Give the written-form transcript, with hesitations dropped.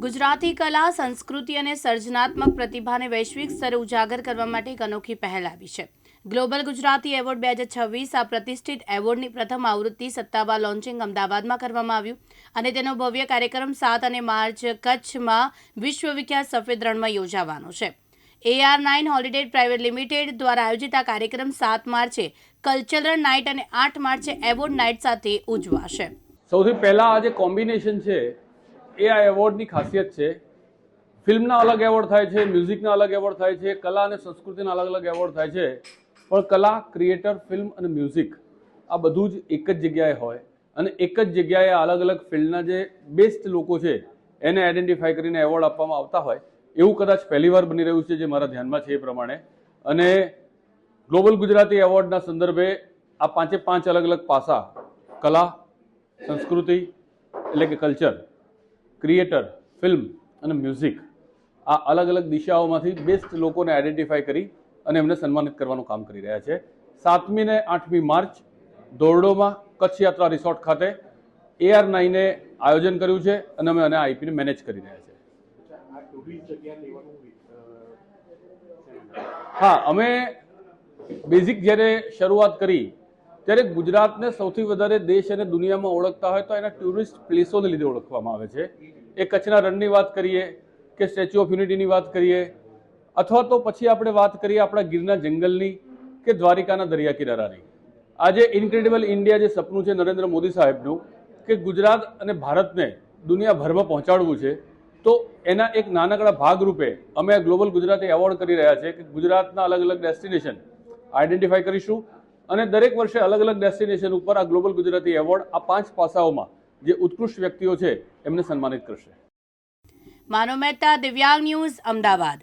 ગુજરાતી કલા, સંસ્કૃતિ અને સર્જનાત્મક પ્રતિભાને વૈશ્વિક સ્તરે ઉજાગર કરવા માટે એક અનોખી પહેલ આવી છે. ગ્લોબલ ગુજરાતી એવોર્ડ 2026 આ પ્રતિષ્ઠિત એવોર્ડની પ્રથમ આવૃત્તિ સત્તાવાર લોન્ચિંગ અમદાવાદમાં કરવામાં આવ્યું અને તેનો ભવ્ય કાર્યક્રમ 7 અને માર્ચ કચ્છમાં વિશ્વવિખ્યાત સફેદ રણમાં યોજાવાનો છે. AR9 હોલિડે પ્રાઇવેટ લિમિટેડ દ્વારા આયોજિત આ કાર્યક્રમ 7 માર્ચે કલ્ચરલ નાઇટ અને 8 માર્ચે એવોર્ડ નાઇટ સાથે ઉજવાશે. સૌથી પહેલાં આ જે કોમ્બિનેશન છે એ આ એવોર્ડની ખાસિયત છે. ફિલ્મના અલગ એવોર્ડ થાય છે, મ્યુઝિકના અલગ એવોર્ડ થાય છે, કલા અને સંસ્કૃતિના અલગ અલગ એવોર્ડ થાય છે, પણ કલા, ક્રિએટર, ફિલ્મ અને મ્યુઝિક આ બધું જ એક જ જગ્યાએ હોય અને એક જ જગ્યાએ અલગ અલગ ફિલ્ડના જે બેસ્ટ લોકો છે એને આઈડેન્ટિફાઈ કરીને એવોર્ડ આપવામાં આવતા હોય એવું કદાચ પહેલીવાર બની રહ્યું છે જે મારા ધ્યાનમાં છે એ પ્રમાણે. અને ગ્લોબલ ગુજરાતી એવોર્ડના સંદર્ભે આ 5 અલગ અલગ પાસા કલા, સંસ્કૃતિ એટલે કે કલ્ચર, ક્રિએટર, ફિલ્મ અને મ્યુઝિક આ અલગ અલગ દિશાઓમાંથી બેસ્ટ લોકોને આઈડેન્ટિફાઈ કરી અને એમને સન્માનિત કરવાનું કામ કરી રહ્યા છે. 7મી અને 8મી માર્ચ ધોરડોમાં કચ્છ યાત્રા રિસોર્ટ ખાતે AR9 આયોજન કર્યું છે અને અમે આને આઈપીને મેનેજ કરી રહ્યા છે. હા, અમે બેઝિક જ્યારે શરૂઆત કરી ત્યારે ગુજરાતને સૌથી વધારે દેશ અને દુનિયામાં ઓળખતા હોય તો એના ટુરિસ્ટ પ્લેસોને લીધે ઓળખવામાં આવે છે. એ કચ્છના રણની વાત કરીએ કે સ્ટેચ્યુ ઓફ યુનિટીની વાત કરીએ અથવા તો પછી આપણે વાત કરીએ આપણા ગીરના જંગલની કે દ્વારિકાના દરિયા કિનારાની. આજે ઇન્ક્રેડિબલ ઇન્ડિયા જે સપનું છે નરેન્દ્ર મોદી સાહેબનું કે ગુજરાત અને ભારતને દુનિયાભરમાં પહોંચાડવું છે, તો એના એક નાનકડા ભાગરૂપે અમે આ ગ્લોબલ ગુજરાતી એવોર્ડ કરી રહ્યા છે કે ગુજરાતના અલગ અલગ ડેસ્ટિનેશન આઈડેન્ટિફાઈ કરીશું અને દરેક વર્ષે અલગ અલગ ડેસ્ટિનેશન ઉપર આ ગ્લોબલ ગુજરાતી એવોર્ડ આ 5 પાસાઓમાં જે ઉત્કૃષ્ટ વ્યક્તિઓ છે એમને સન્માનિત કરશે. માનવ મહેતા, દિવ્યાંગ ન્યૂઝ, અમદાવાદ.